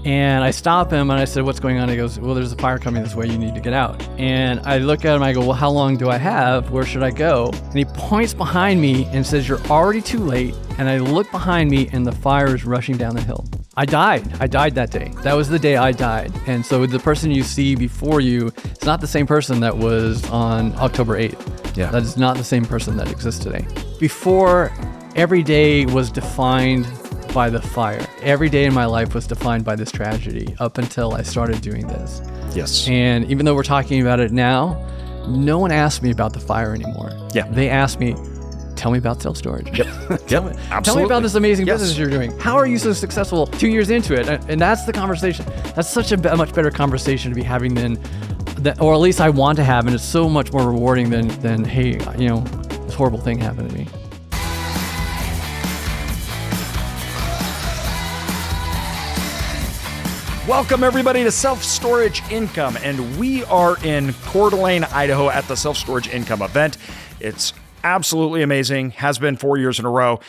And I stop him and I said, what's going on? He goes, well, there's a fire coming this way. You need to get out. And I look at him, I go, well, how long do I have? Where should I go? And he points behind me and says, you're already too late. And I look behind me and the fire is rushing down the hill. I died that day. That was the day I died. And so the person you see before you, it's not the same person that was on October 8th. Yeah. That is not the same person that exists today. Before, every day was defined by the fire. Every day in my life was defined by this tragedy up until I started doing this. Yes. And even though we're talking about it now, no one asks me about the fire anymore. Yeah. They ask me, tell me about self-storage. Yep. Tell me about this amazing business you're doing. How are you so successful 2 years into it? And that's the conversation. That's such a much better conversation to be having than that, or at least I want to have. And it's so much more rewarding than hey, this horrible thing happened to me. Welcome, everybody, to Self-Storage Income. And we are in Coeur d'Alene, Idaho at the Self-Storage Income event. It's absolutely amazing. Has been 4 years in a row.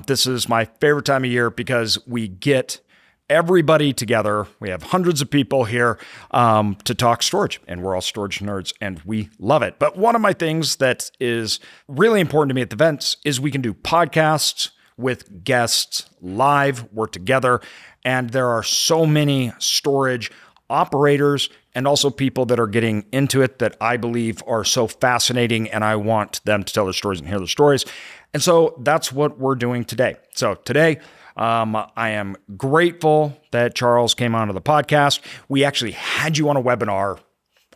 This is my favorite time of year because we get everybody together. We have hundreds of people here to talk storage, and we're all storage nerds, and we love it. But one of my things that is really important to me at the events is we can do podcasts with guests live. We're together, and there are so many storage operators and also people that are getting into it that I believe are so fascinating, and I want them to tell their stories and hear their stories. And so that's what we're doing today. So today, I am grateful that Charles came onto the podcast. We actually had you on a webinar.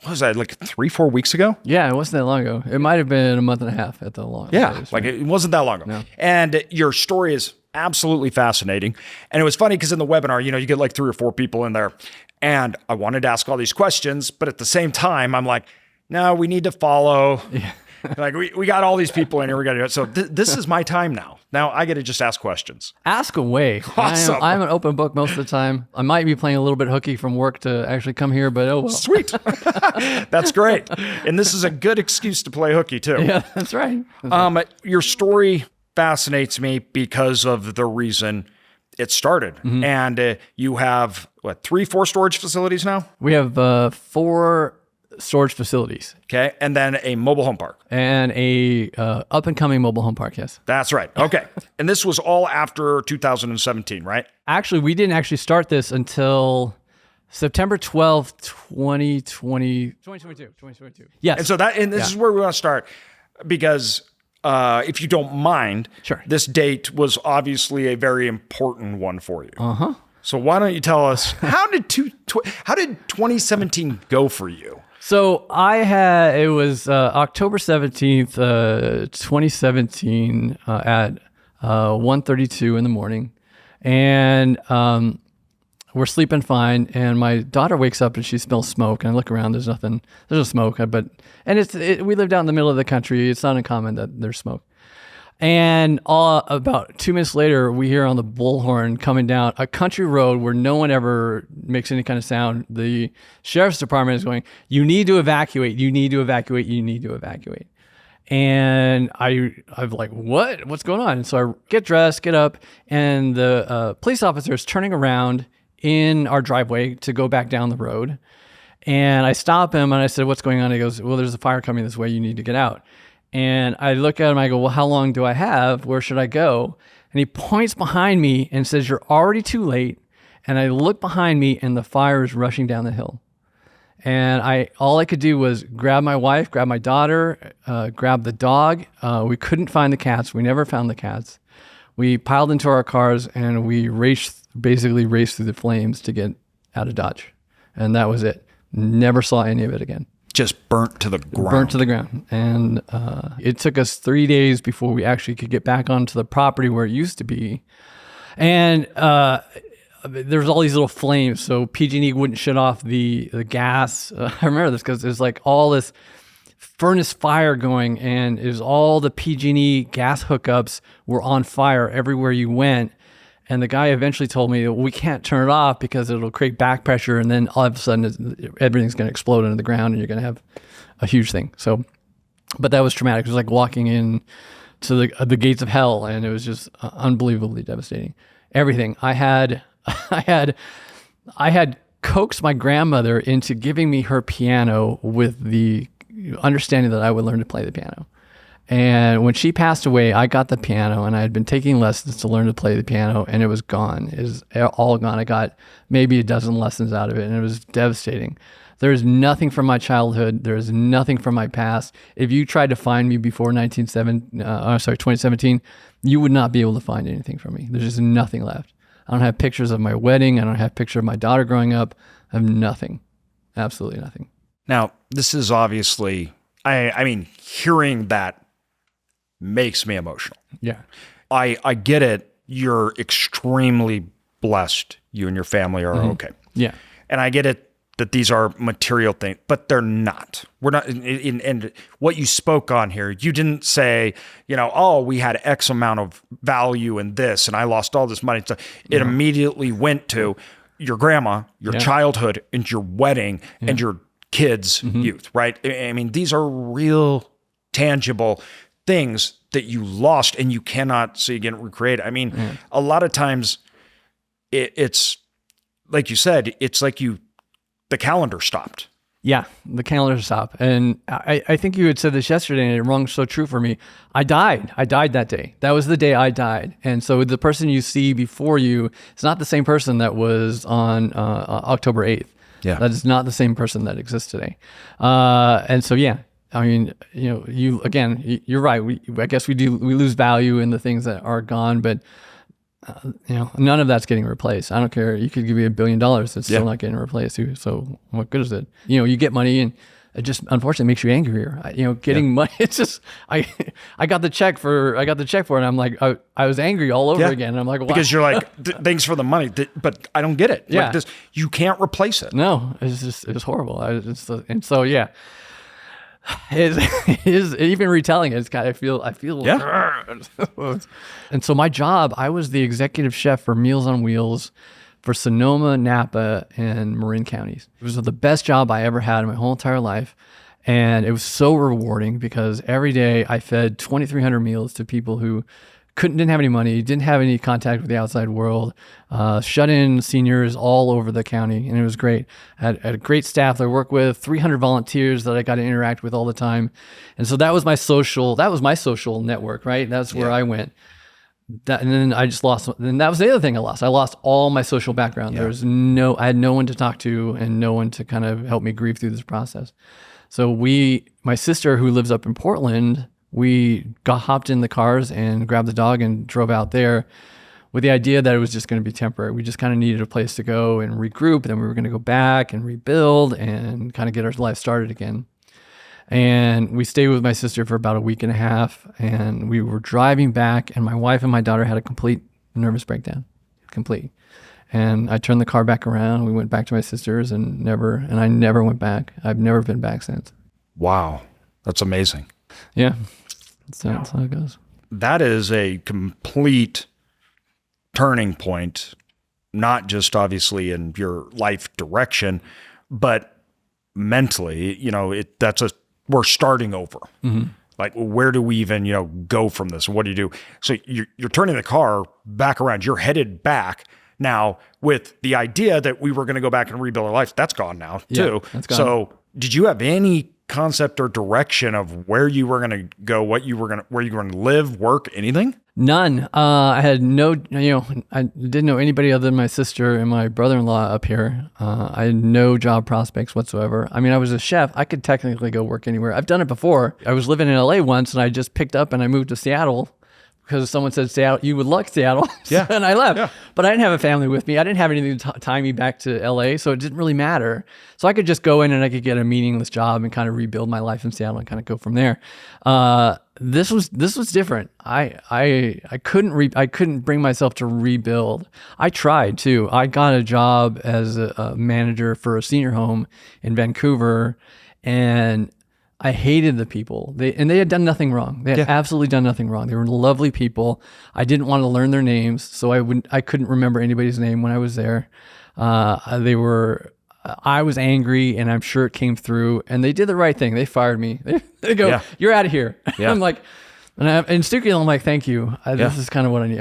What was that, like 3-4 weeks ago? Yeah, it wasn't that long ago. It might have been a month and a half at the longest. Yeah, like it wasn't that long ago. No. And your story is absolutely fascinating. And it was funny because in the webinar, you get like 3 or 4 people in there. And I wanted to ask all these questions, but at the same time, I'm like, no, we need to follow. Yeah. Like we got all these people in here. We got to do it. So this is my time now. Now I get to just ask questions. Ask away. Awesome. I'm an open book most of the time. I might be playing a little bit hooky from work to actually come here, but oh well. Sweet. That's great. And this is a good excuse to play hooky too. Yeah, that's right. Your story fascinates me because of the reason it started. Mm-hmm. And you have 3-4 storage facilities now? We have 4 storage facilities. Okay. And then a mobile home park. And a up and coming mobile home park, yes. That's right. Okay. And this was all after 2017, right? Actually, we didn't actually start this until September 12th, 2022. Yes. And so this is where we want to start because if you don't mind, sure. This date was obviously a very important one for you. Uh-huh. So why don't you tell us, how did 2017 go for you? So it was October 17th, 2017 at 1:32 in the morning. And we're sleeping fine. And my daughter wakes up and she smells smoke. And I look around, there's no smoke. We lived out in the middle of the country. It's not uncommon that there's smoke. And about 2 minutes later, we hear on the bullhorn coming down a country road where no one ever makes any kind of sound. The sheriff's department is going, you need to evacuate, you need to evacuate, you need to evacuate. And I'm like, what? What's going on? And so I get dressed, get up, and the police officer is turning around in our driveway to go back down the road. And I stop him and I said, what's going on? He goes, well, there's a fire coming this way. You need to get out. And I look at him, I go, well, how long do I have? Where should I go? And he points behind me and says, you're already too late. And I look behind me and the fire is rushing down the hill. And all I could do was grab my wife, grab my daughter, grab the dog. We couldn't find the cats. We never found the cats. We piled into our cars and we basically raced through the flames to get out of Dodge. And that was it. Never saw any of it again. Just burnt to the ground. And it took us 3 days before we actually could get back onto the property where it used to be. And there was all these little flames. So PG&E wouldn't shut off the gas. I remember this because there's like all this furnace fire going, and it was all the PG&E gas hookups were on fire everywhere you went. And the guy eventually told me, well, we can't turn it off because it'll create back pressure. And then all of a sudden, everything's going to explode into the ground and you're going to have a huge thing. So, but that was traumatic. It was like walking in to the gates of hell. And it was just unbelievably devastating. Everything. I had I had coaxed my grandmother into giving me her piano with the understanding that I would learn to play the piano. And when she passed away, I got the piano, and I had been taking lessons to learn to play the piano, and it was gone. It was all gone. I got maybe a dozen lessons out of it, and it was devastating. There is nothing from my childhood. There is nothing from my past. If you tried to find me before 2017, you would not be able to find anything from me. There's just nothing left. I don't have pictures of my wedding. I don't have picture of my daughter growing up. I have nothing. Absolutely nothing. Now, this is obviously, I mean, hearing that makes me emotional. Yeah. I get it. You're extremely blessed. You and your family are okay. Yeah. And I get it that these are material things, but they're not. We're not, and what you spoke on here, you didn't say, oh, we had X amount of value in this and I lost all this money. So it immediately went to your grandma, your childhood, and your wedding, and your kids' youth, right? I mean, these are real, tangible things that you lost and you cannot see again recreate. I mean, a lot of times it's like you said, it's like the calendar stopped. Yeah, the calendar stopped. And I think you had said this yesterday, and it rung so true for me. I died that day. That was the day I died. And so the person you see before you is not the same person that was on October 8th. Yeah. That is not the same person that exists today. And so, yeah, I mean, you're right. I guess we lose value in the things that are gone, but none of that's getting replaced. I don't care. You could give me $1 billion. It's still not getting replaced. So what good is it? You get money and it just unfortunately makes you angrier. Getting money. It's just, I got the check for it. And I'm like, I was angry all over again. And I'm like, wow. Because you're like, thanks for the money, but I don't get it. Yeah. Like this, you can't replace it. No, it was horrible. And so, yeah. It is even retelling it. It's kind of, I feel. And so my job, I was the executive chef for Meals on Wheels for Sonoma, Napa, and Marin counties. It was the best job I ever had in my whole entire life. And it was so rewarding because every day I fed 2,300 meals to people who didn't have any money, didn't have any contact with the outside world, shut-in seniors all over the county, and it was great. I had a great staff that I worked with, 300 volunteers that I got to interact with all the time, and so that was my social network, right? That's where I went. And then I just lost. And that was the other thing I lost. I lost all my social background. I had no one to talk to and no one to kind of help me grieve through this process. So my sister who lives up in Portland, we hopped in the cars and grabbed the dog and drove out there with the idea that it was just going to be temporary. We just kind of needed a place to go and regroup. Then we were going to go back and rebuild and kind of get our life started again. And we stayed with my sister for about a week and a half, and we were driving back, and my wife and my daughter had a complete nervous breakdown. Complete. And I turned the car back around. We went back to my sister's and I never went back. I've never been back since. Wow. That's amazing. Yeah. That's how it goes. That is a complete turning point, not just obviously in your life direction, but mentally, we're starting over. Mm-hmm. Like, where do we even, go from this? What do you do? So you're turning the car back around. You're headed back now with the idea that we were going to go back and rebuild our life. That's gone now too. That's gone. So did you have any concept or direction of where you were going to go, where you were going to live, work, anything? None. I had no, I didn't know anybody other than my sister and my brother-in-law up here. I had no job prospects whatsoever. I mean, I was a chef. I could technically go work anywhere. I've done it before. I was living in LA once and I just picked up and I moved to Seattle because someone said, Seattle, you would like Seattle. Yeah. And I left. Yeah. But I didn't have a family with me. I didn't have anything to tie me back to LA, so it didn't really matter. So I could just go in and I could get a meaningless job and kind of rebuild my life in Seattle and kind of go from there. This was different. I couldn't bring myself to rebuild. I tried too. I got a job as a manager for a senior home in Vancouver, and I hated the people. They had done nothing wrong. They had absolutely done nothing wrong. They were lovely people. I didn't want to learn their names, so I couldn't remember anybody's name when I was there. I was angry, and I'm sure it came through. And they did the right thing. They fired me. They go, "You're out of here." Yeah. I'm like, and Stuckey, I'm like, "Thank you. This is kind of what I need.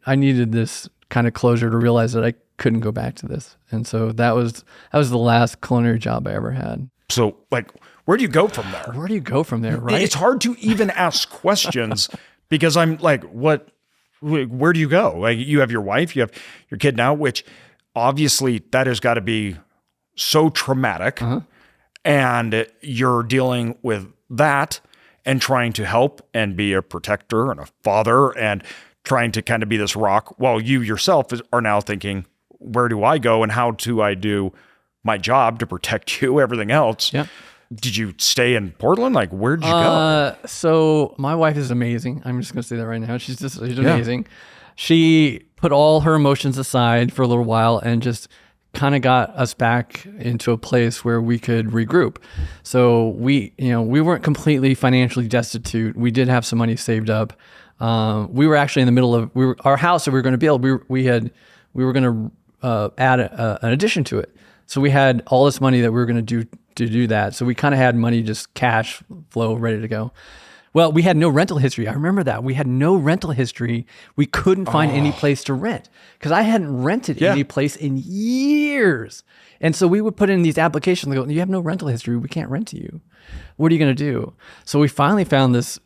I needed this kind of closure to realize that I couldn't go back to this. And so that was the last culinary job I ever had. So like, where do you go from there? Where do you go from there, right? It's hard to even ask questions because I'm like, where do you go? Like, you have your wife, you have your kid now, which obviously that has got to be so traumatic. And you're dealing with that and trying to help and be a protector and a father and trying to kind of be this rock while you yourself are now thinking, where do I go and how do I do my job to protect you, everything else? Yeah. Did you stay in Portland? Like, where'd you go? So my wife is amazing. I'm just going to say that right now. She's amazing. She put all her emotions aside for a little while and just kind of got us back into a place where we could regroup. So we weren't completely financially destitute. We did have some money saved up. We were actually in the middle of our house that we were going to build. We were going to add an addition to it. So we had all this money that we were going to do that. So we kind of had money, just cash flow ready to go. Well, we had no rental history. I remember that. We had no rental history. We couldn't find any place to rent because I hadn't rented any place in years. And so we would put in these applications and go, you have no rental history. We can't rent to you. What are you going to do? So we finally found this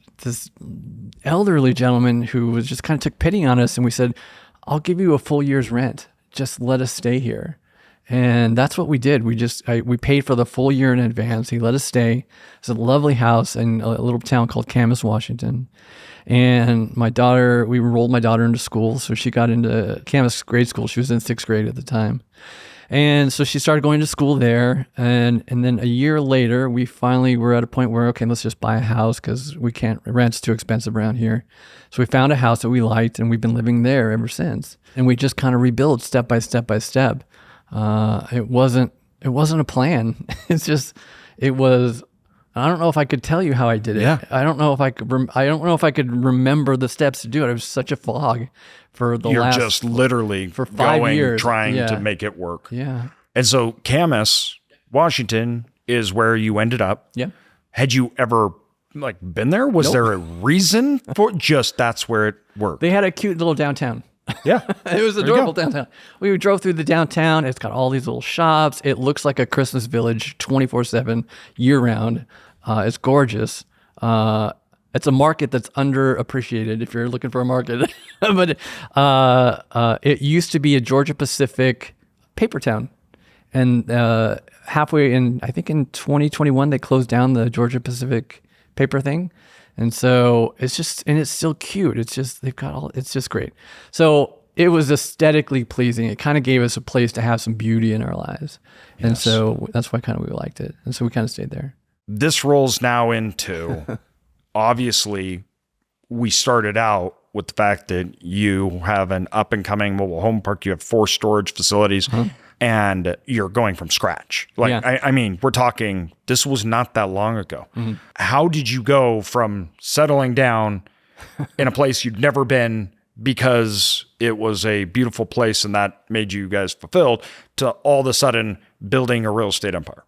elderly gentleman who was just kind of took pity on us. And we said, I'll give you a full year's rent. Just let us stay here. And that's what we did. We paid for the full year in advance. He let us stay. It's a lovely house in a little town called Camas, Washington. And we enrolled my daughter into school. So she got into Camas grade school. She was in 6th grade at the time. And so she started going to school there. And then a year later, we finally were at a point where, okay, let's just buy a house because rent's too expensive around here. So we found a house that we liked and we've been living there ever since. And we just kind of rebuild step by step by step. It wasn't a plan. It was, I don't know if I could tell you how I did it. Yeah. I don't know if I could remember the steps to do it. It was such a fog for the You're last, just literally for 5 years trying to make it work. Yeah. And so Camas, Washington is where you ended up. Yeah. Had you ever been there? Was there a reason for just that's where it worked? They had a cute little downtown. Yeah. It was adorable downtown. We drove through the downtown. It's got all these little shops. It looks like a Christmas village 24/7 year round. It's gorgeous. It's a market that's underappreciated if you're looking for a market. But it used to be a Georgia Pacific paper town. And halfway I think in 2021, they closed down the Georgia Pacific paper thing. And so it's still cute. It's just great. So it was aesthetically pleasing. It kind of gave us a place to have some beauty in our lives. Yes. And so that's why kind of we liked it. And so we kind of stayed there. This rolls now into, obviously, we started out with the fact that you have an up and coming mobile home park. You have 4 storage facilities. And you're going from scratch. I mean, we're talking, this was not that long ago. How did you go from settling down in a place you'd never been because it was a beautiful place and that made you guys fulfilled to all of a sudden building a real estate empire?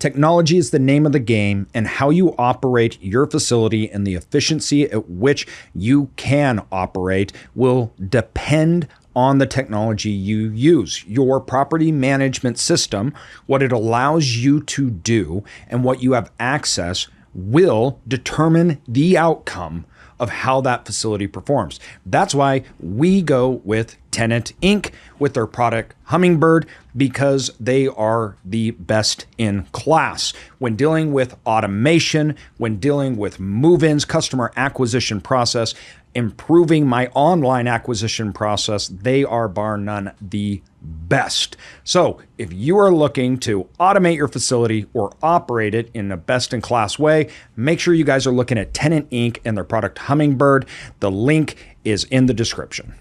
Technology is the name of the game, and how you operate your facility and the efficiency at which you can operate will depend on the technology you use. Your property management system, what it allows you to do, and what you have access will determine the outcome of how that facility performs. That's why we go with Tenant Inc. with their product Hummingbird, because they are the best in class. When dealing with automation, when dealing with move-ins, customer acquisition process, improving my online acquisition process, they are bar none the best. So if you are looking to automate your facility or operate it in a best-in-class way, make sure you guys are looking at Tenant Inc. and their product Hummingbird. The link is in the description.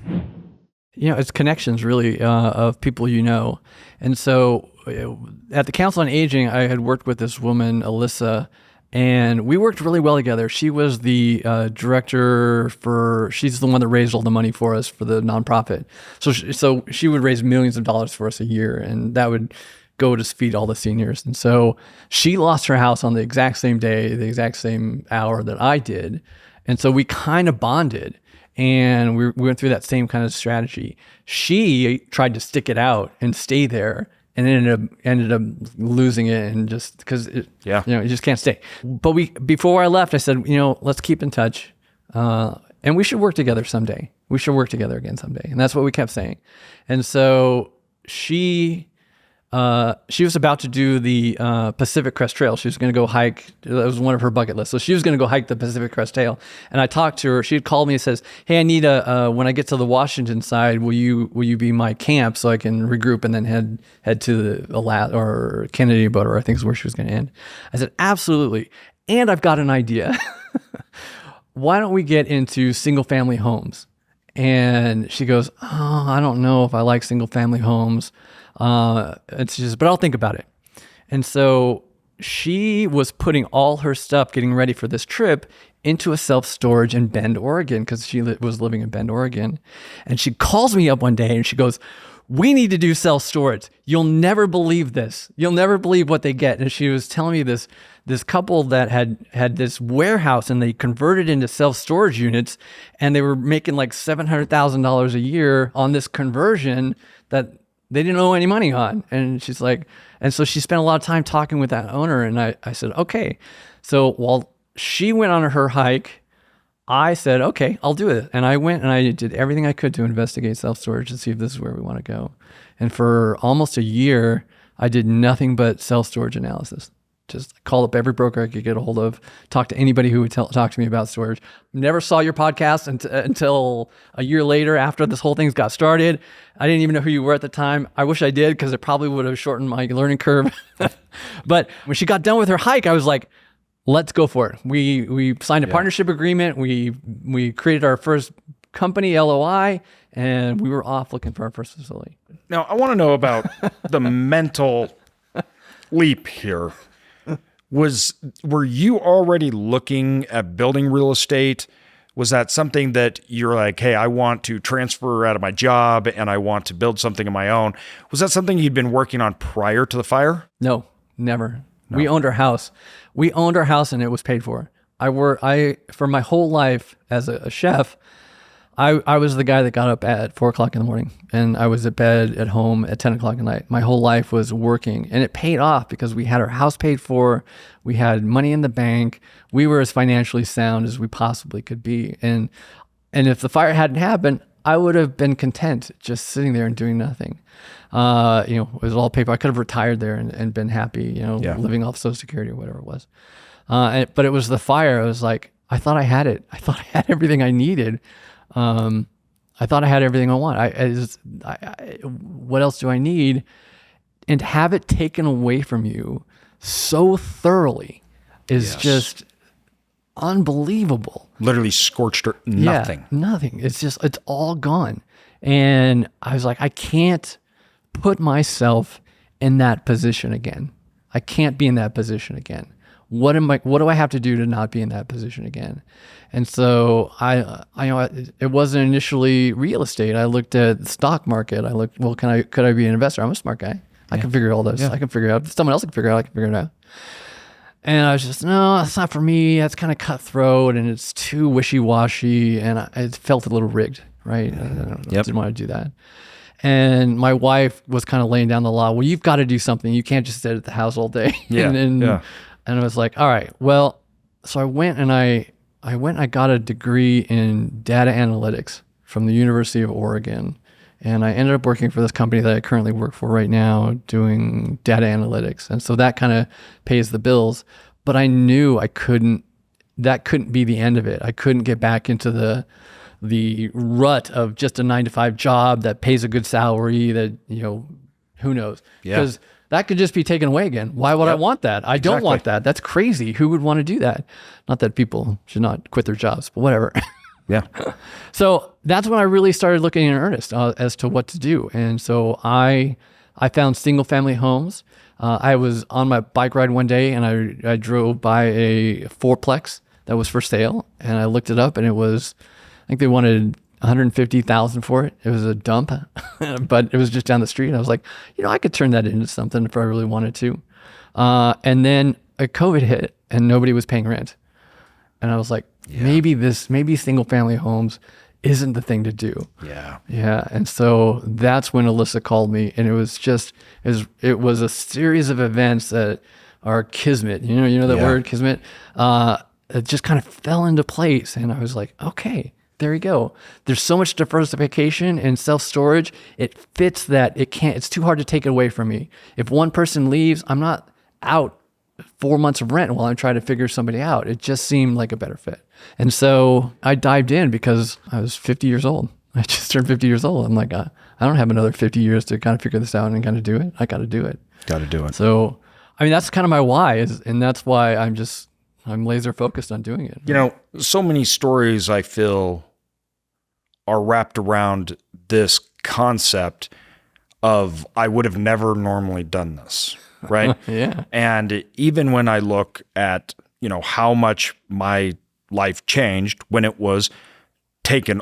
It's connections really of people you know. And so at the Council on Aging, I had worked with this woman, Alyssa, and we worked really well together. She was the director she's the one that raised all the money for us for the nonprofit. So she would raise millions of dollars for us a year, and that would go to feed all the seniors. And so she lost her house on the exact same day, the exact same hour that I did. And so we kind of bonded. and we went through that same kind of strategy. She tried to stick it out and stay there, and ended up losing it, and just because you just can't stay. But before I left, I said, let's keep in touch, and we should work together someday. We should work together again someday, and that's what we kept saying. And so she was about to do the Pacific Crest Trail. She was going to go hike. That was one of her bucket lists. So she was going to go hike the Pacific Crest Trail. And I talked to her. She had called me and says, "Hey, I need when I get to the Washington side, will you be my camp so I can regroup and then head to the or Kennedy Boat, or I think is where she was going to end." I said, "Absolutely. And I've got an idea. Why don't we get into single family homes?" And she goes, "Oh, I don't know if I like single family homes. But I'll think about it." And so she was putting all her stuff, getting ready for this trip, into a self-storage in Bend, Oregon, because she was living in Bend, Oregon. And she calls me up one day and she goes, "We need to do self-storage. You'll never believe this. You'll never believe what they get." And she was telling me this couple that had this warehouse, and they converted into self-storage units, and they were making like $700,000 a year on this conversion that they didn't owe any money on. And she's like, and so she spent a lot of time talking with that owner. And I said, okay. So while she went on her hike, I said, okay, I'll do it. And I went and I did everything I could to investigate self-storage to see if this is where we want to go. And for almost a year, I did nothing but self-storage analysis. Just call up every broker I could get a hold of, talk to anybody who would talk to me about storage. Never saw your podcast until a year later, after this whole thing got started. I didn't even know who you were at the time. I wish I did, because it probably would have shortened my learning curve. But when she got done with her hike, I was like, let's go for it. We signed a partnership agreement. We created our first company, LOI, and we were off looking for our first facility. Now, I want to know about the mental leap here. Were you already looking at building real estate? Was that something that you're like, hey, I want to transfer out of my job and I want to build something of my own? Was that something you'd been working on prior to the fire? No, never. No. We owned our house. And it was paid for. For my whole life as a chef, I was the guy that got up at 4 o'clock in the morning, and I was at bed at home at 10 o'clock at night. My whole life was working, and it paid off because we had our house paid for. We had money in the bank. We were as financially sound as we possibly could be. And if the fire hadn't happened, I would have been content just sitting there and doing nothing. It was all paid for. I could have retired there and been happy, living off Social Security or whatever it was. But it was the fire. I was like, I thought I had it. I thought I had everything I needed. I thought I had everything I want. What else do I need? And to have it taken away from you so thoroughly is just unbelievable. Literally scorched nothing. Yeah, nothing. It's all gone. And I was like, I can't put myself in that position again. I can't be in that position again. What do I have to do to not be in that position again? And so it wasn't initially real estate. I looked at the stock market. I looked, well, could I be an investor? I'm a smart guy. I can figure all this. I can figure it out. If someone else can figure it out, I can figure it out. And I was just, no, that's not for me. That's kind of cutthroat and it's too wishy-washy. And it felt a little rigged, right? I didn't want to do that. And my wife was kind of laying down the law. Well, you've got to do something. You can't just sit at the house all day. And I was like, all right, well, so I went and I got a degree in data analytics from the University of Oregon. And I ended up working for this company that I currently work for right now, doing data analytics. And so that kind of pays the bills. But I knew that couldn't be the end of it. I couldn't get back into the rut of just a 9-to-5 job that pays a good salary that, who knows? Because that could just be taken away again. Why would I want that? I don't want that. That's crazy. Who would want to do that? Not that people should not quit their jobs, but whatever. Yeah. So that's when I really started looking in earnest as to what to do. And so I found single family homes. I was on my bike ride one day and I drove by a fourplex that was for sale, and I looked it up and it was, I think they wanted $150,000 for it. It was a dump, but it was just down the street. And I was like, I could turn that into something if I really wanted to. And then COVID hit and nobody was paying rent. And I was like, maybe single family homes isn't the thing to do. Yeah. Yeah. And so that's when Alyssa called me, and it was a series of events that are kismet. You know that word, kismet? It just kind of fell into place. And I was like, okay, there you go. There's so much diversification and self-storage. It fits that. It's too hard to take it away from me. If one person leaves, I'm not out 4 months of rent while I'm trying to figure somebody out. It just seemed like a better fit. And so I dived in because I was 50 years old. I just turned 50 years old. I'm like, I don't have another 50 years to kind of figure this out and kind of do it. I got to do it. Got to do it. So, I mean, that's kind of my why and that's why I'm laser focused on doing it. You know, so many stories I feel are wrapped around this concept of I would have never normally done this, right? Yeah. And even when I look at, how much my life changed when it was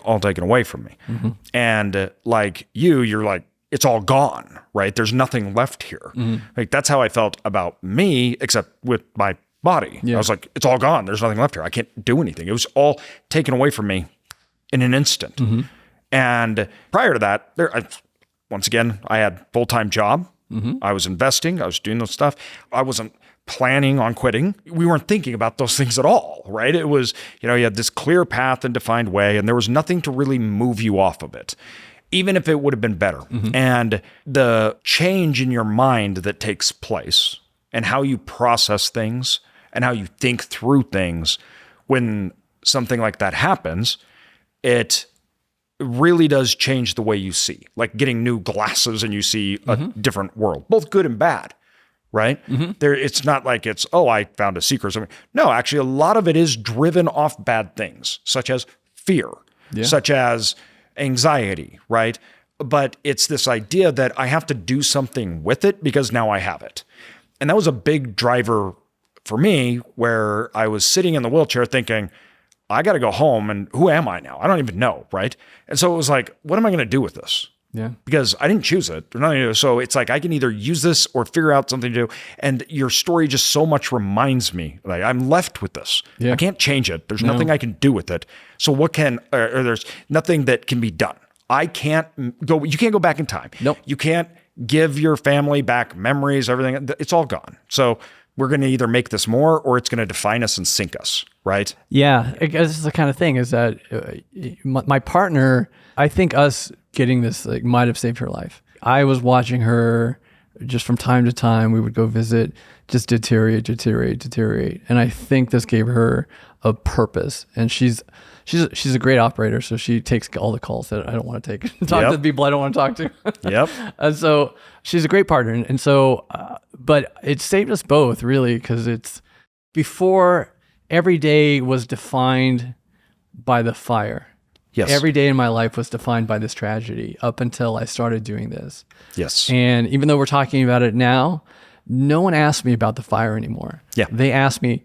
all taken away from me. Mm-hmm. And like you're like, it's all gone, right? There's nothing left here. Mm-hmm. Like that's how I felt about me, except with my body. Yeah. I was like, it's all gone. There's nothing left here. I can't do anything. It was all taken away from me in an instant. Mm-hmm. And prior to that, once again, I had full-time job. Mm-hmm. I was investing. I was doing those stuff. I wasn't planning on quitting. We weren't thinking about those things at all, right? It was, you had this clear path and defined way, and there was nothing to really move you off of it, even if it would have been better. Mm-hmm. And the change in your mind that takes place and how you process things and how you think through things when something like that happens, it really does change the way you see, like getting new glasses and you see a different world, both good and bad, right? Mm-hmm. It's not like I found a secret or something. No, actually, a lot of it is driven off bad things, such as fear, such as anxiety, right? But it's this idea that I have to do something with it because now I have it. And that was a big driver for me, where I was sitting in the wheelchair thinking, I got to go home, and who am I now? I don't even know, right? And so it was like, what am I going to do with this? Yeah. Because I didn't choose it. So it's like I can either use this or figure out something to do. And your story just so much reminds me, like I'm left with this. Yeah. I can't change it. There's nothing I can do with it. So there's nothing that can be done. You can't go back in time. Nope. You can't give your family back memories, everything. It's all gone. So we're going to either make this more or it's going to define us and sink us, right? Yeah. This is the kind of thing is that my partner, I think us getting this might have saved her life. I was watching her just from time to time. We would go visit, just deteriorate. And I think this gave her a purpose. And she's a great operator. So she takes all the calls that I don't want to take, talk to the people I don't want to talk to. Yep. And so she's a great partner. And so, but it saved us both really, because it's before every day was defined by the fire. Yes. Every day in my life was defined by this tragedy up until I started doing this. Yes. And even though we're talking about it now, no one asked me about the fire anymore. Yeah. They asked me,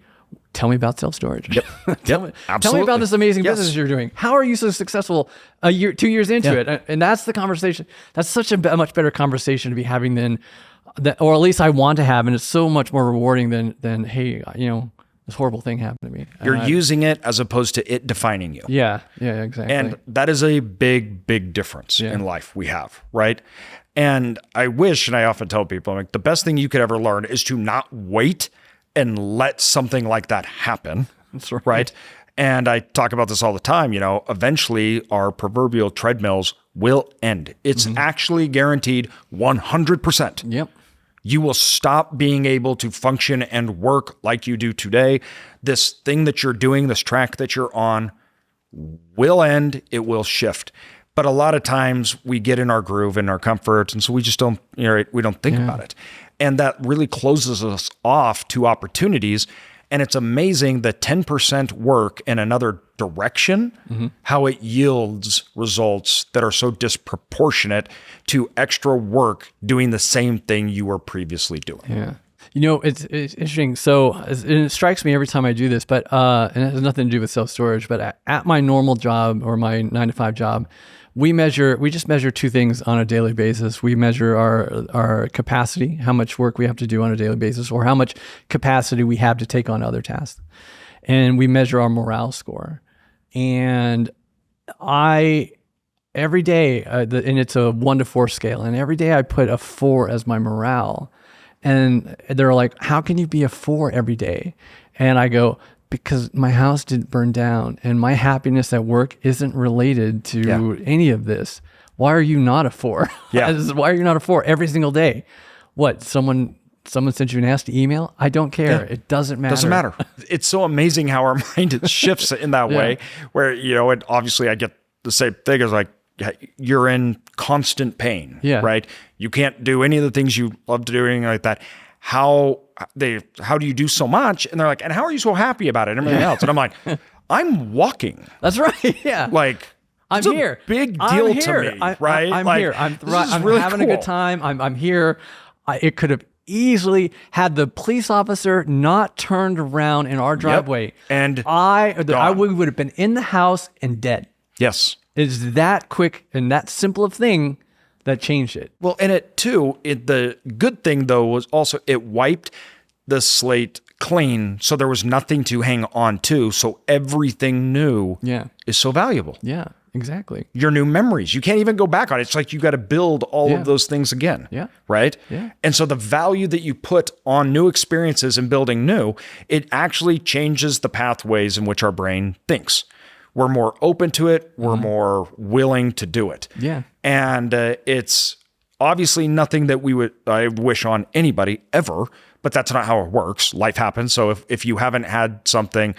tell me about self-storage. Yep. tell me Absolutely. about this amazing business you're doing. How are you so successful 2 years into it? And that's the conversation. That's such a much better conversation to be having than that, or at least I want to have. And it's so much more rewarding than hey, this horrible thing happened to me. You're using it as opposed to it defining you. Yeah, exactly. And that is a big, big difference in life we have, right? And I wish, and I often tell people, like the best thing you could ever learn is to not wait and let something like that happen. That's right. Right? And I talk about this all the time, eventually our proverbial treadmills will end. It's actually guaranteed 100%. Yep. You will stop being able to function and work like you do today. This thing that you're doing, this track that you're on will end. It will shift. But a lot of times we get in our groove and our comfort. And so we just don't, we don't think about it. And that really closes us off to opportunities. And it's amazing the 10% work in another direction, how it yields results that are so disproportionate to extra work doing the same thing you were previously doing. Yeah. It's interesting. So it strikes me every time I do this, but and it has nothing to do with self-storage, but at my normal job or my 9-to-5 job, we just measure two things on a daily basis. We measure our capacity, how much work we have to do on a daily basis, or how much capacity we have to take on other tasks. And we measure our morale score. And I every day, and it's a 1 to 4 scale, and every day I put a 4 as my morale. And they're like, how can you be a 4 every day? And I go, because my house didn't burn down and my happiness at work isn't related to any of this. Why are you not a 4? Yeah. Why are you not a 4 every single day? What, someone sent you a nasty email? I don't care. It doesn't matter. Doesn't matter. It's so amazing how our mind shifts in that way where, and obviously I get the same thing as like, you're in constant pain, right? You can't do any of the things you love to do, anything like that. How do you do so much? And they're like, and how are you so happy about it and everything else? And I'm like, I'm walking. That's right. Yeah. Like, I'm here. Big deal to me, right? I'm like, here. I'm really having a good time. I'm here. It could have easily had the police officer not turned around in our driveway, and I would have been in the house and dead. Yes. It's that quick and that simple of thing that changed it. Well, and the good thing though was also it wiped the slate clean, so there was nothing to hang on to. So everything new is so valuable. Yeah, exactly. Your new memories, you can't even go back on it. It's like you got to build all of those things again. Yeah. Right? Yeah. And so the value that you put on new experiences and building new, it actually changes the pathways in which our brain thinks. We're more open to it. We're more willing to do it. Yeah. And it's obviously nothing that I wish on anybody ever, but that's not how it works. Life happens. So if you haven't had something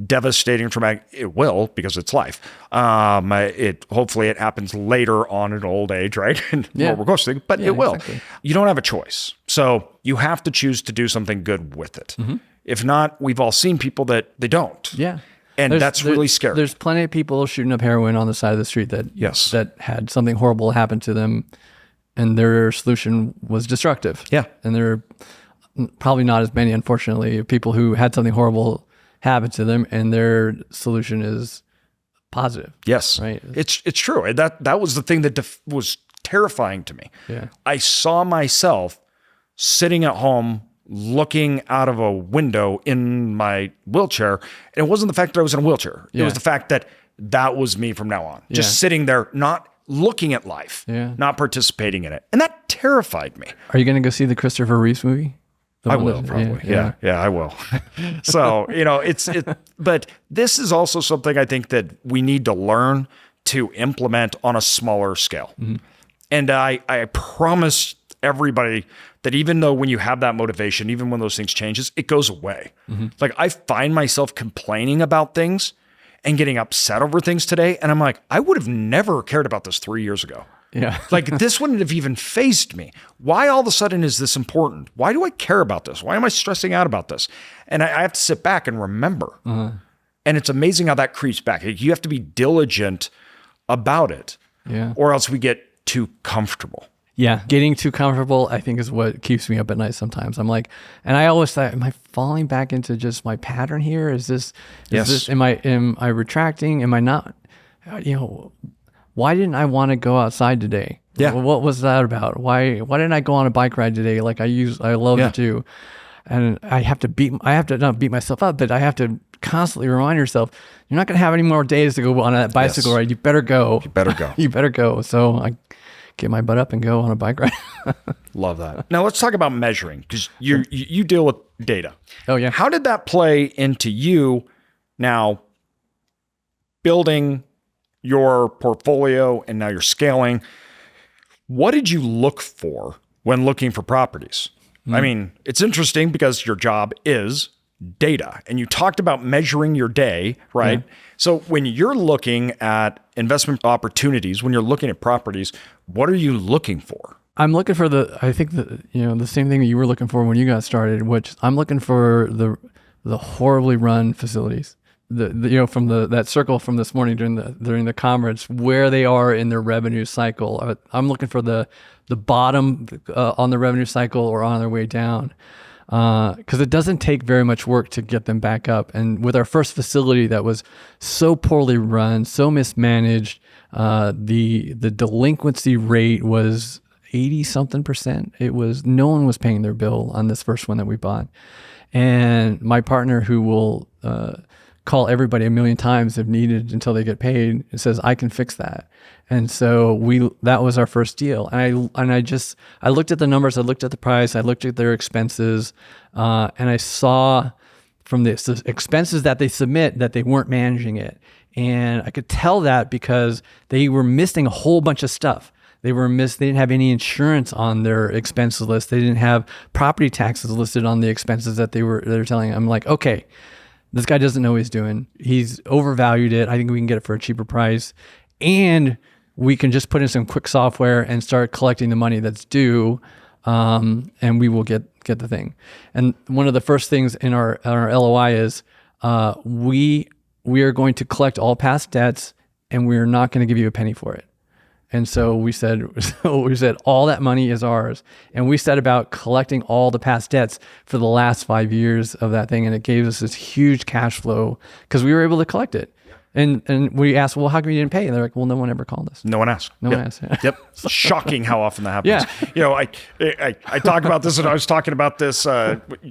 devastating, traumatic, it will, because it's life. Hopefully it happens later on in old age, right? And what we're ghosting, but it will. Exactly. You don't have a choice. So you have to choose to do something good with it. Mm-hmm. If not, we've all seen people that they don't. Yeah. And that's really scary. There's plenty of people shooting up heroin on the side of the street that had something horrible happen to them, and their solution was destructive. Yeah. And there are probably not as many, unfortunately, people who had something horrible happen to them, and their solution is positive. Yes. Right. It's true. And that was the thing that was terrifying to me. Yeah. I saw myself sitting at home looking out of a window in my wheelchair. And it wasn't the fact that I was in a wheelchair. It was the fact that was me from now on. Just sitting there, not looking at life, not participating in it. And that terrified me. Are you going to go see the Christopher Reeves movie? I will probably. Yeah, I will. So, but this is also something I think that we need to learn to implement on a smaller scale. Mm-hmm. And I promise everybody that even though when you have that motivation, even when those things changes, it goes away. Mm-hmm. Like I find myself complaining about things and getting upset over things today. And I'm like, I would have never cared about this 3 years ago. Yeah. Like this wouldn't have even fazed me. Why all of a sudden is this important? Why do I care about this? Why am I stressing out about this? And I have to sit back and remember. Uh-huh. And it's amazing how that creeps back. You have to be diligent about it, or else we get too comfortable. Yeah, getting too comfortable, I think, is what keeps me up at night sometimes. I'm like, and I always thought, am I falling back into just my pattern here? Am I retracting? Am I not? Why didn't I want to go outside today? Yeah. What was that about? Why didn't I go on a bike ride today like I love to do? And I have to not beat myself up, but I have to constantly remind yourself, you're not going to have any more days to go on a bicycle ride. You better go. You better go. So I get my butt up and go on a bike ride. Love that. Now let's talk about measuring, because you deal with data. Oh yeah. How did that play into you now building your portfolio and now you're scaling? What did you look for when looking for properties? I mean, it's interesting because your job is data, and you talked about measuring your day, right? Yeah. So when you're looking at investment opportunities, when you're looking at properties, what are you looking for? I'm looking for the same thing that you were looking for when you got started, which I'm looking for the horribly run facilities. From that circle from this morning during the conference, where they are in their revenue cycle. I'm looking for the bottom on the revenue cycle or on their way down, because it doesn't take very much work to get them back up. And with our first facility that was so poorly run, so mismanaged, the delinquency rate was 80-something%. No one was paying their bill on this first one that we bought. And my partner, who will call everybody a million times if needed until they get paid. It says, I can fix that. And so that was our first deal. And I looked at the numbers, I looked at the price, I looked at their expenses, and I saw from the expenses that they submit that they weren't managing it. And I could tell that because they were missing a whole bunch of stuff. They didn't have any insurance on their expenses list. They didn't have property taxes listed on the expenses that they're telling. I'm like, okay, this guy doesn't know what he's doing. He's overvalued it. I think we can get it for a cheaper price. And we can just put in some quick software and start collecting the money that's due. And we will get the thing. And one of the first things in our LOI is we are going to collect all past debts, and we're not going to give you a penny for it. And so we said all that money is ours. And we set about collecting all the past debts for the last 5 years of that thing. And it gave us this huge cash flow because we were able to collect it. And we asked, well, how come you didn't pay? And they're like, well, no one ever called us. No one asked. No one asked. Yep. It's shocking how often that happens. Yeah. You know, I talk about this, and I was talking about this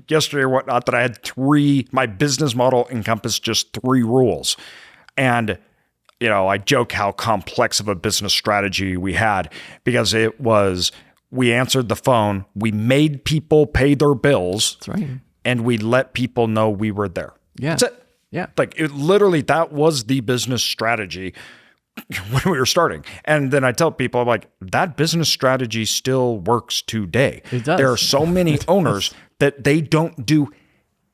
yesterday or whatnot, that I had my business model encompassed just 3 rules. And, you know, I joke how complex of a business strategy we had, because it was, we answered the phone, we made people pay their bills. That's right. And we let people know we were there. Yeah. That's it. Yeah. Like it literally, that was the business strategy when we were starting. And then I tell people, I'm like, that business strategy still works today. It does. There are so many owners that they don't do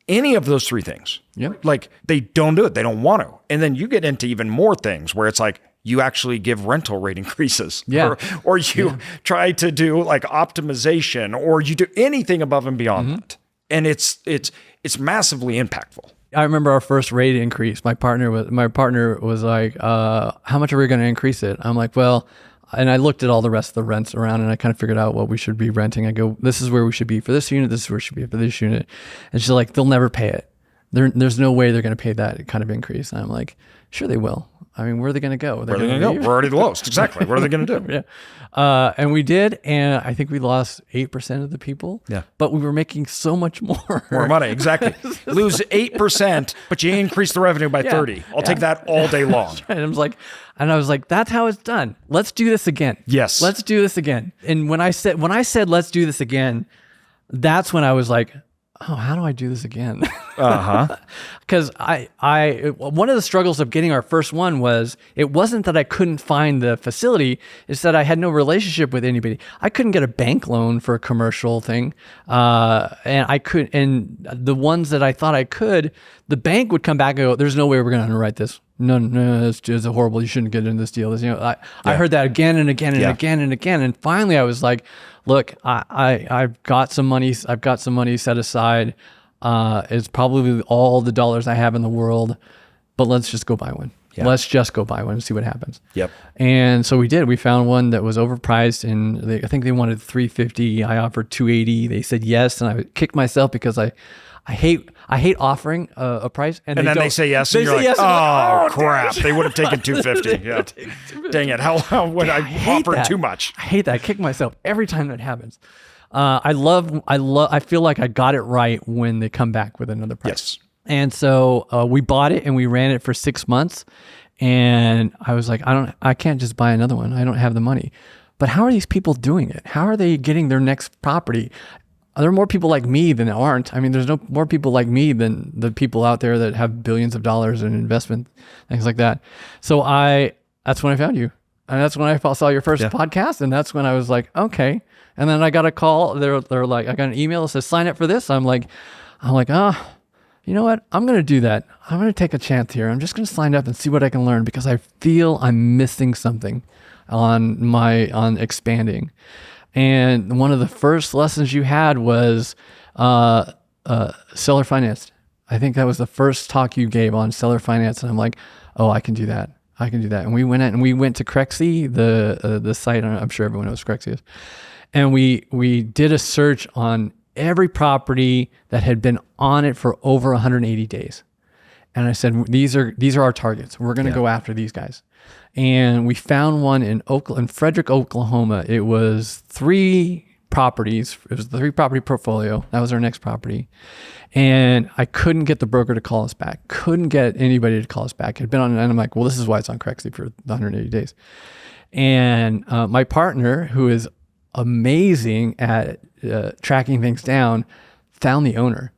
any of those 3 things. Yep. Like they don't do it. They don't want to. And then you get into even more things where it's like, you actually give rental rate increases. Yeah. Or you try to do like optimization, or you do anything above and beyond that. And it's massively impactful. I remember our first rate increase. My partner was like, how much are we going to increase it? I'm like, well, and I looked at all the rest of the rents around, and I kind of figured out what we should be renting. I go, this is where we should be for this unit. This is where we should be for this unit. And she's like, they'll never pay it. There's no way they're going to pay that kind of increase. And I'm like, sure they will. I mean, where are they going to go? Where are they going to go? We're already the lowest. Exactly. What are they going to do? Yeah. And we did. And I think we lost 8% of the people. Yeah. But we were making so much more. More money. Exactly. Lose 8%, but you increase the revenue by 30. I'll take that all day long. And I was like, that's how it's done. Let's do this again. Yes. Let's do this again. And when I said, let's do this again, that's when I was like, oh, how do I do this again? Because one of the struggles of getting our first one was, it wasn't that I couldn't find the facility, it's that I had no relationship with anybody. I couldn't get a bank loan for a commercial thing. And the ones that I thought I could, the bank would come back and go, there's no way we're going to underwrite this. No, it's horrible. You shouldn't get in this deal. I heard that again and again and again and again. And finally I was like, look, I've got some money. I've got some money set aside. It's probably all the dollars I have in the world, but let's just go buy one. Yeah. Let's just go buy one and see what happens. Yep. And so we did. We found one that was overpriced, and I think they wanted $350. I offered $280. They said yes, and I kicked myself because I hate offering a price, and then they say yes, and you're like, oh crap, they would have taken $250. Yeah. Dang it, how would I offer too much? I hate that. I kick myself every time that happens. I feel like I got it right when they come back with another price. Yes. And so we bought it and we ran it for 6 months, and I was like, I can't just buy another one. I don't have the money. But how are these people doing it? How are they getting their next property? There are more people like me than aren't. I mean, there's no more people like me than the people out there that have billions of dollars in investment, things like that. So that's when I found you. And that's when I saw your first podcast. And that's when I was like, okay. And then I got a call. They're like, I got an email that says, sign up for this. I'm like, you know what? I'm going to do that. I'm going to take a chance here. I'm just going to sign up and see what I can learn, because I feel I'm missing something on expanding. And one of the first lessons you had was seller finance. I think that was the first talk you gave on seller finance. And I'm like, oh, I can do that. And we went to Crexy, the site. I'm sure everyone knows Crexy is. And we did a search on every property that had been on it for over 180 days. And I said, these are our targets. We're going to go after these guys. And we found one in Frederick, Oklahoma. It was 3 properties. It was the 3-property portfolio. That was our next property. And I couldn't get the broker to call us back. Couldn't get anybody to call us back. It had been on, and I'm like, well, this is why it's on Craigslist for the 180 days. And my partner, who is amazing at tracking things down, found the owner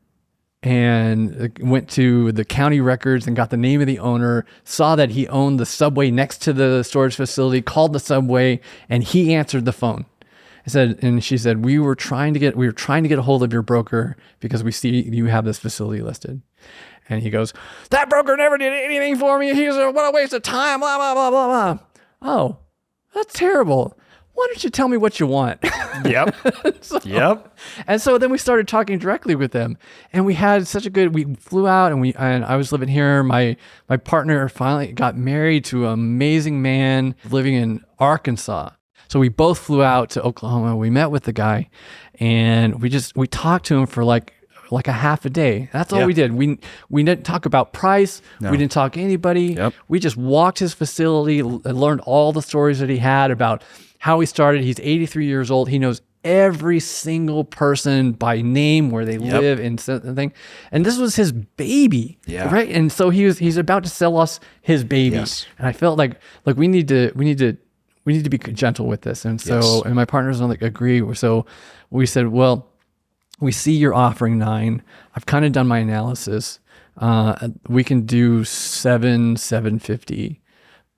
and went to the county records and got the name of the owner, saw that he owned the Subway next to the storage facility, called the Subway, and he answered the phone. She said, we were trying to get a hold of your broker because we see you have this facility listed. And he goes, that broker never did anything for me. He's what a waste of time, blah, blah, blah, blah, blah. Oh, that's terrible. Why don't you tell me what you want? Yep. Yep. And so then we started talking directly with them, and we had we flew out, and I was living here. My partner finally got married to an amazing man living in Arkansas. So we both flew out to Oklahoma. We met with the guy, and we talked to him for like a half a day. That's all we did. We didn't talk about price. No. We didn't talk to anybody. Yep. We just walked his facility and learned all the stories that he had about how he started. He's 83 years old. He knows every single person by name, where they live and thing. And this was his baby, right? And so he's about to sell us his baby. Yes. And I felt like we need to be gentle with this. And so, and my partners agree. So we said, well, we see you're offering 9. I've kind of done my analysis. We can do 750,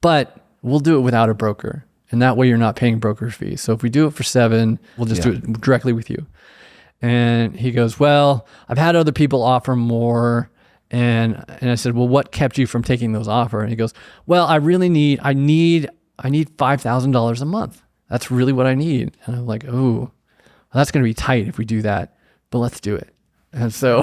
but we'll do it without a broker. And that way you're not paying broker fees. So if we do it for 7, we'll just do it directly with you. And he goes, well, I've had other people offer more. And I said, well, what kept you from taking those offers? And he goes, well, I need $5,000 a month. That's really what I need. And I'm like, oh, well, that's going to be tight if we do that, but let's do it. And so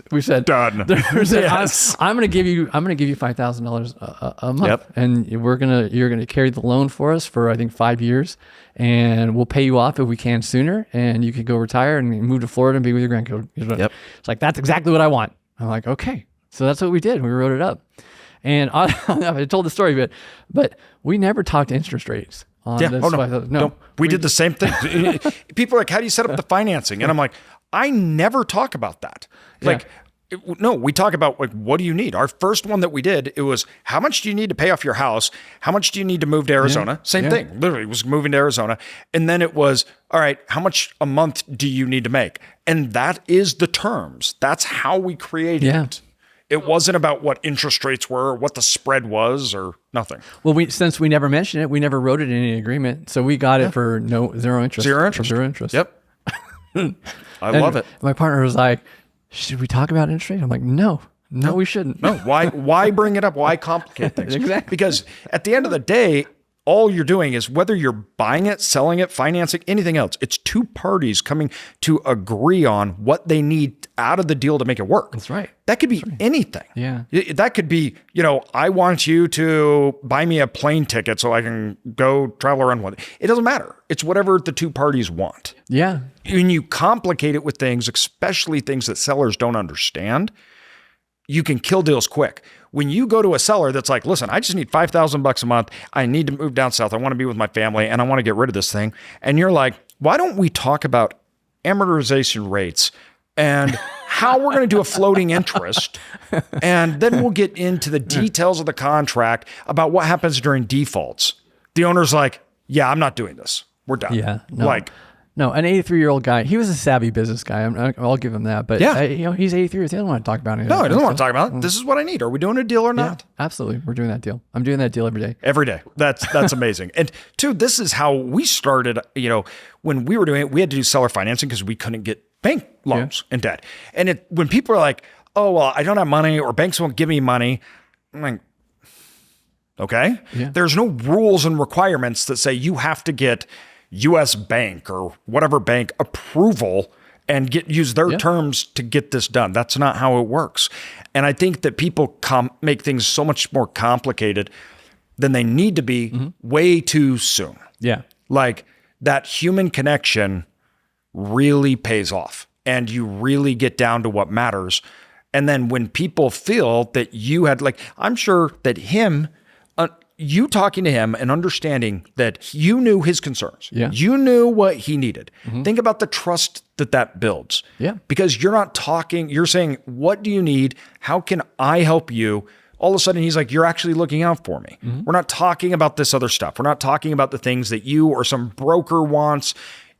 we said, done. Yes. I'm going to give you $5,000 a month, and you're going to carry the loan for us for I think 5 years, and we'll pay you off if we can sooner, and you can go retire and move to Florida and be with your grandchildren. It's like, that's exactly what I want. I'm like, okay. So that's what we did. We wrote it up, and I told the story, but we never talked interest rates. No. We did the same thing. People are like, how do you set up the financing? And I'm like, I never talk about that. No, we talk about what do you need? Our first one that we did, it was how much do you need to pay off your house? How much do you need to move to Arizona? Same thing, literally was moving to Arizona. And then it was, all right, how much a month do you need to make? And that is the terms. That's how we created it. It wasn't about what interest rates were, or what the spread was, or nothing. Well, since we never mentioned it, we never wrote it in any agreement. So we got it for zero interest. Zero interest. Yep. I love it. My partner was like, should we talk about interest rate? I'm like, no, we shouldn't. No, why bring it up? Why complicate things? Exactly. Because at the end of the day, all you're doing is, whether you're buying it, selling it, financing, anything else, it's 2 parties coming to agree on what they need out of the deal to make it work. That's right. That could be anything. Yeah. That could be, I want you to buy me a plane ticket so I can go travel around with it. It doesn't matter. It's whatever the 2 parties want. Yeah. When you complicate it with things, especially things that sellers don't understand, you can kill deals quick. When you go to a seller that's like, listen, I just need $5,000 a month. I need to move down south. I want to be with my family and I want to get rid of this thing. And you're like, why don't we talk about amortization rates and how we're going to do a floating interest? And then we'll get into the details of the contract about what happens during defaults. The owner's like, yeah, I'm not doing this. We're done. Yeah. No, an 83-year-old guy. He was a savvy business guy. I'll give him that. But he's 83. He doesn't want to talk about it. No, he doesn't want to talk about it. This is what I need. Are we doing a deal or not? Absolutely. We're doing that deal. I'm doing that deal every day. Every day. That's amazing. And 2, this is how we started. When we were doing it, we had to do seller financing because we couldn't get bank loans and debt. And when people are like, oh, well, I don't have money, or banks won't give me money, I'm like, okay. Yeah. There's no rules and requirements that say you have to get U.S. Bank or whatever bank approval and use their terms to get this done. That's not how it works. And I think that people make things so much more complicated than they need to be way too soon. Yeah. Like, that human connection really pays off, and you really get down to what matters. And then when people feel that you had, I'm sure that him you talking to him and understanding that you knew his concerns. Yeah. You knew what he needed. Think about the trust that builds. Yeah. Because you're not talking, you're saying, what do you need? How can I help you? All of a sudden he's like, you're actually looking out for me. We're not talking about this other stuff. We're not talking about the things that you or some broker wants.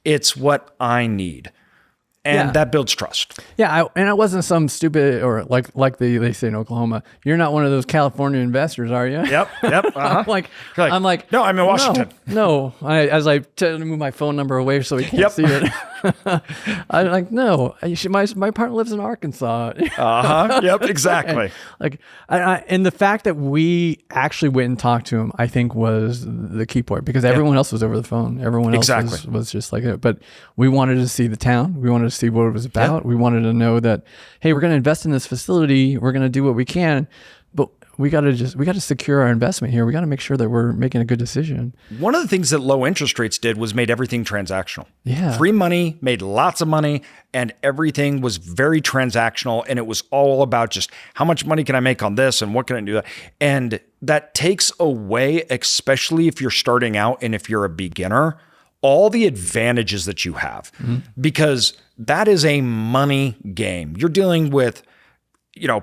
It's what I need. And that builds trust. Yeah, and I wasn't some stupid, or like they say in Oklahoma, you're not one of those California investors, are you? Yep. Uh-huh. I'm like, no, I'm in Washington. No. As I tell him to move my phone number away so he can't see it. I'm like, no, my partner lives in Arkansas. Yep, exactly. And the fact that we actually went and talked to him, I think, was the key point, because everyone else was over the phone. Everyone else was just like it. But we wanted to see the town. We wanted to see what it was about. We wanted to know that, hey, we're going to invest in this facility. We're going to do what we can, but we got to secure our investment here. We got to make sure that we're making a good decision. One of the things that low interest rates did was made everything transactional. Yeah. Free money made lots of money, and everything was very transactional. And it was all about just how much money can I make on this and what can I do that? And that takes away, especially if you're starting out and if you're a beginner, all the advantages that you have, because that is a money game. You're dealing with,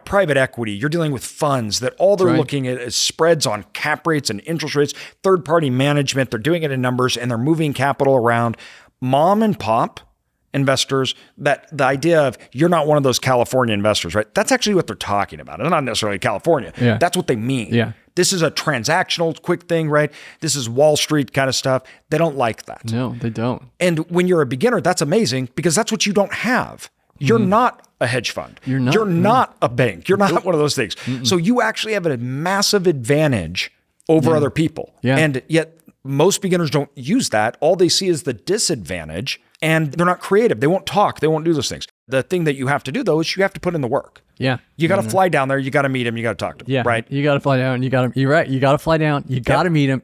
private equity. You're dealing with funds that all they're looking at is spreads on cap rates and interest rates, third-party management. They're doing it in numbers and they're moving capital around. Mom and pop investors, that the idea of you're not one of those California investors, right? That's actually what they're talking about. It's not necessarily California. Yeah. That's what they mean. Yeah. This is a transactional quick thing, right? This is Wall Street kind of stuff. They don't like that. No, they don't. And when you're a beginner, that's amazing because that's what you don't have. You're not a hedge fund. You're not a bank. You're not one of those things. So you actually have a massive advantage over other people. Yeah. And yet most beginners don't use that. All they see is the disadvantage, and they're not creative. They won't talk. They won't do those things. The thing that you have to do, though, is you have to put in the work. Yeah. You got to fly down there. You got to meet him. You got to talk to him. Yeah. Right. You got to fly down. You're right. You got to fly down. You got to meet him.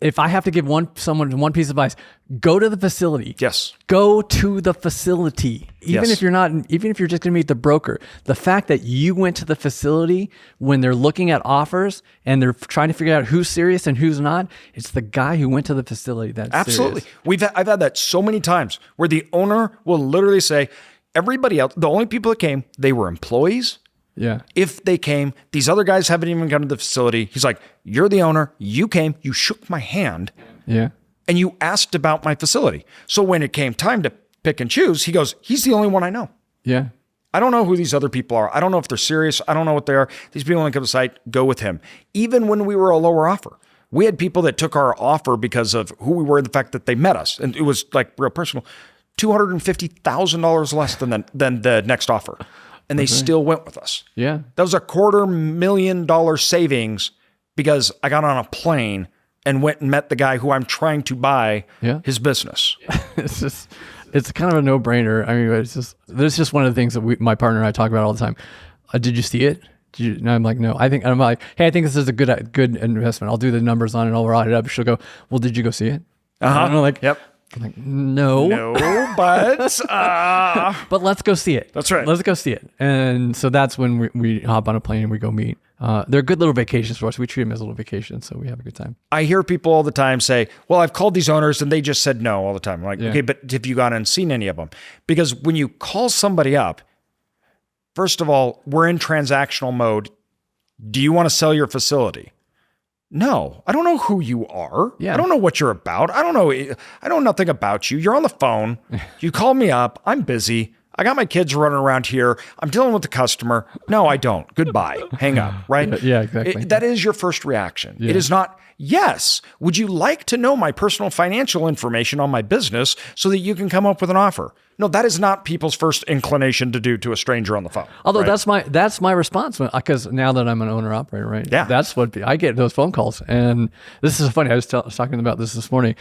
If I have to give someone one piece of advice, go to the facility. Yes. Go to the facility. Even if you're just going to meet the broker, the fact that you went to the facility when they're looking at offers and they're trying to figure out who's serious and who's not, it's the guy who went to the facility that's absolutely serious. I've had that so many times where the owner will literally say, everybody else, the only people that came, they were employees. Yeah. If they came, these other guys haven't even come to the facility. He's like, you're the owner. You came, you shook my hand. Yeah. And you asked about my facility. So when it came time to pick and choose, he goes, he's the only one I know. Yeah. I don't know who these other people are. I don't know if they're serious. I don't know what they are. These people only come to the site, go with him. Even when we were a lower offer, we had people that took our offer because of who we were, the fact that they met us. And it was like real personal, $250,000 less than the next offer. And they still went with us. Yeah. That was $250,000 savings because I got on a plane and went and met the guy who I'm trying to buy his business. It's kind of a no-brainer. I mean, it's just one of the things that my partner and I talk about all the time. Did you see it? And I'm like, no. I'm like, hey, I think this is a good investment. I'll do the numbers on it. I'll write it up. She'll go, well, did you go see it? I'm like, yep. I'm like, no, but but let's go see it. That's right. Let's go see it. And so that's when we hop on a plane and we go meet. They're good little vacations for us. We treat them as little vacations, so we have a good time. I hear people all the time say, well, I've called these owners and they just said no all the time. I'm like, okay, but have you gone and seen any of them? Because when you call somebody up, first of all, we're in transactional mode. Do you want to sell your facility? No, I don't know who you are. Yeah. I don't know what you're about. I know nothing about you. You're on the phone. You call me up. I'm busy. I got my kids running around here. I'm dealing with the customer. No, I don't. Goodbye. Hang up, right? Yeah, exactly. That is your first reaction. Yeah. It is not, yes, would you like to know my personal financial information on my business so that you can come up with an offer? No, that is not people's first inclination to do to a stranger on the phone. Although right? that's my response, because now that I'm an owner operator, right? Yeah. That's what I get, those phone calls. And this is funny. I was talking about this morning.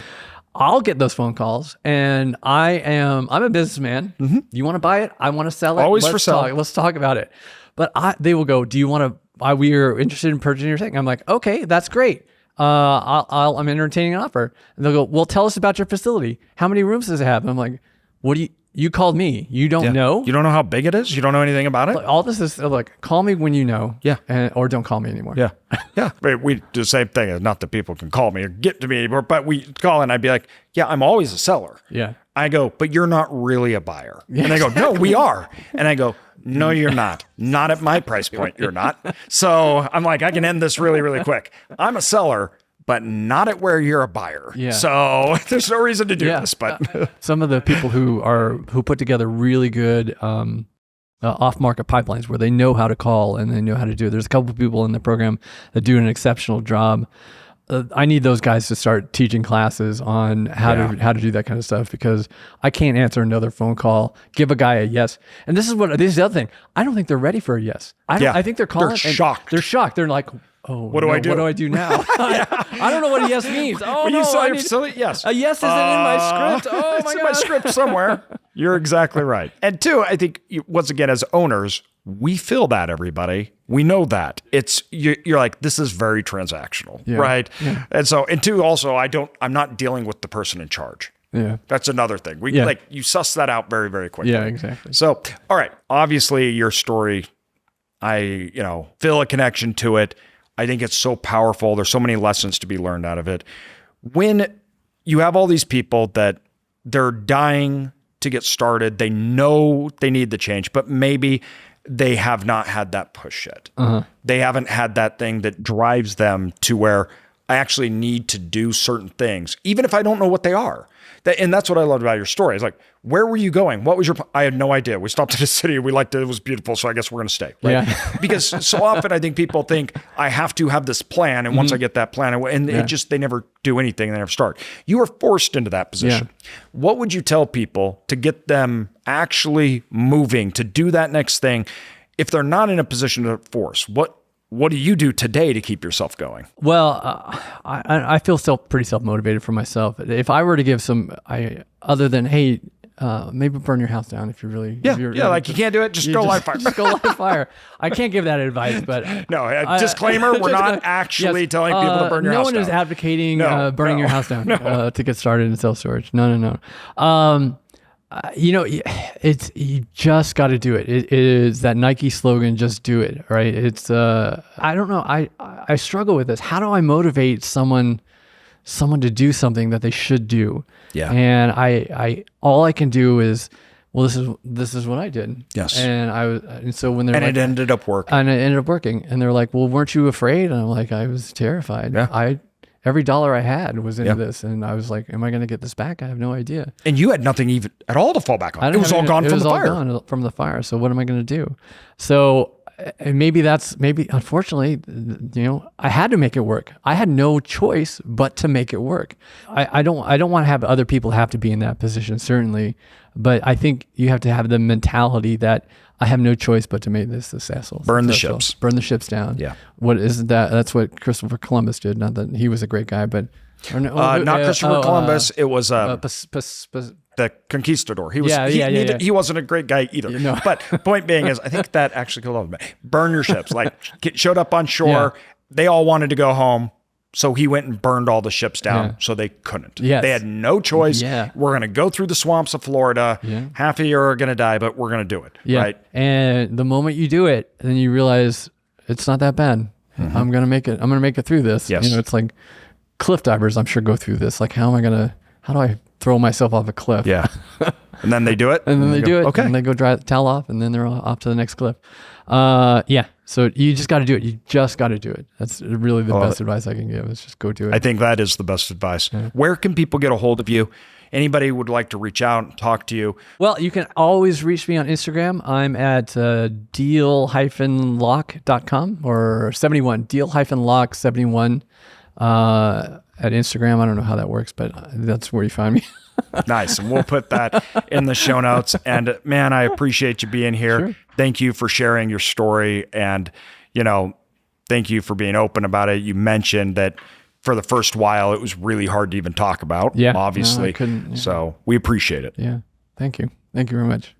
I'll get those phone calls, and I'm a businessman. Mm-hmm. You want to buy it? I want to sell it. Always for sale. Let's talk about it. But they will go, do you want to, we are interested in purchasing your thing. I'm like, okay, that's great. I'm entertaining an offer. And they'll go, well, tell us about your facility. How many rooms does it have? And I'm like, what do you, you called me. You don't know. You don't know how big it is. You don't know anything about it. All this is like, call me when you know. Yeah. Or don't call me anymore. Yeah. Yeah. But we do the same thing. Not that people can call me or get to me anymore, but we call and I'd be like, yeah, I'm always a seller. Yeah. I go, but you're not really a buyer. And they go, no, we are. And I go, no, you're not. Not at my price point. You're not. So I'm like, I can end this really, really quick. I'm a seller, but not at where you're a buyer. Yeah. So there's no reason to do this. But some of the people who put together really good off-market pipelines where they know how to call and they know how to do it. There's a couple of people in the program that do an exceptional job. I need those guys to start teaching classes on how to do that kind of stuff, because I can't answer another phone call, give a guy a yes. And this is the other thing. I don't think they're ready for a yes. I think they're calling. They're shocked. They're shocked. They're like, oh, what do I do? What do I do now? I don't know what a yes means. Oh, you saw your facility? Yes. A yes isn't in my script. Oh, it's in my script somewhere. You're exactly right. And two, I think, once again, as owners, we feel that, everybody. We know that. You're like, this is very transactional, right? Yeah. And so, and two, also, I'm not dealing with the person in charge. Yeah. That's another thing. You suss that out very, very quickly. Yeah, exactly. So, all right. Obviously, your story, I feel a connection to it. I think it's so powerful. There's so many lessons to be learned out of it. When you have all these people that they're dying to get started, they know they need the change, but maybe they have not had that push yet. They haven't had that thing that drives them to where I actually need to do certain things, even if I don't know what they are. And that's what I loved about your story. It's like, where were you going? What was I had no idea. We stopped at a city. We liked it. It was beautiful. So I guess we're going to stay. Right? Yeah. Because so often I think people think I have to have this plan. And once I get that plan, they never do anything. They never start. You were forced into that position. Yeah. What would you tell people to get them actually moving, to do that next thing, if they're not in a position to force? What do you do today to keep yourself going? Well, I feel pretty self-motivated for myself. If I were to give other than, hey, maybe burn your house down if you're really... Like you can't do it, just go light fire. Just go light fire. I can't give that advice, but... No, disclaimer, we're not actually telling people to burn your house down. No one is advocating burning your house down to get started in self-storage. No. You just got to do it. It is that Nike slogan, just do it, right? It's, I don't know. I struggle with this. How do I motivate someone to do something that they should do? Yeah. And all I can do is, well, this is what I did. Yes. And so when they're it ended up working. And it ended up working. And they're like, well, weren't you afraid? And I'm like, I was terrified. Yeah. Every dollar I had was into this. And I was like, am I going to get this back? I have no idea. And you had nothing even at all to fall back on. It was all gone from the fire. Gone from the fire. So what am I going to do? So maybe unfortunately, I had to make it work. I had no choice but to make it work. I don't want to have other people have to be in that position, certainly. But I think you have to have the mentality that I have no choice but to make this successful. Burn the ships. Burn the ships down. Yeah. What isn't that? That's what Christopher Columbus did. Not that he was a great guy, but not Christopher Columbus. It was the conquistador. He was. He wasn't a great guy either. No. But point being is, I think that actually killed him. Burn your ships. Like showed up on shore. Yeah. They all wanted to go home. So he went and burned all the ships down so they couldn't. Yes. They had no choice. Yeah. We're going to go through the swamps of Florida. Yeah. Half of you are going to die, but we're going to do it. Yeah. Right. And the moment you do it, then you realize it's not that bad. Mm-hmm. I'm going to make it. I'm going to make it through this. Yes. It's like cliff divers, I'm sure, go through this. Like, how do I throw myself off a cliff? Yeah. And then they do it. And then they do it. Okay. And they go dry the towel off, and then they're off to the next cliff. So you just got to do it. You just got to do it. That's really the best advice I can give, is just go do it. I think that is the best advice. Yeah. Where can people get a hold of you? Anybody would like to reach out and talk to you? Well, you can always reach me on Instagram. I'm at deal-lock.com or 71, deal-lock71 at Instagram. I don't know how that works, but that's where you find me. Nice. And we'll put that in the show notes. And man, I appreciate you being here. Sure. Thank you for sharing your story. And, thank you for being open about it. You mentioned that for the first while, it was really hard to even talk about, obviously. No, I couldn't. Yeah. So we appreciate it. Yeah. Thank you. Thank you very much.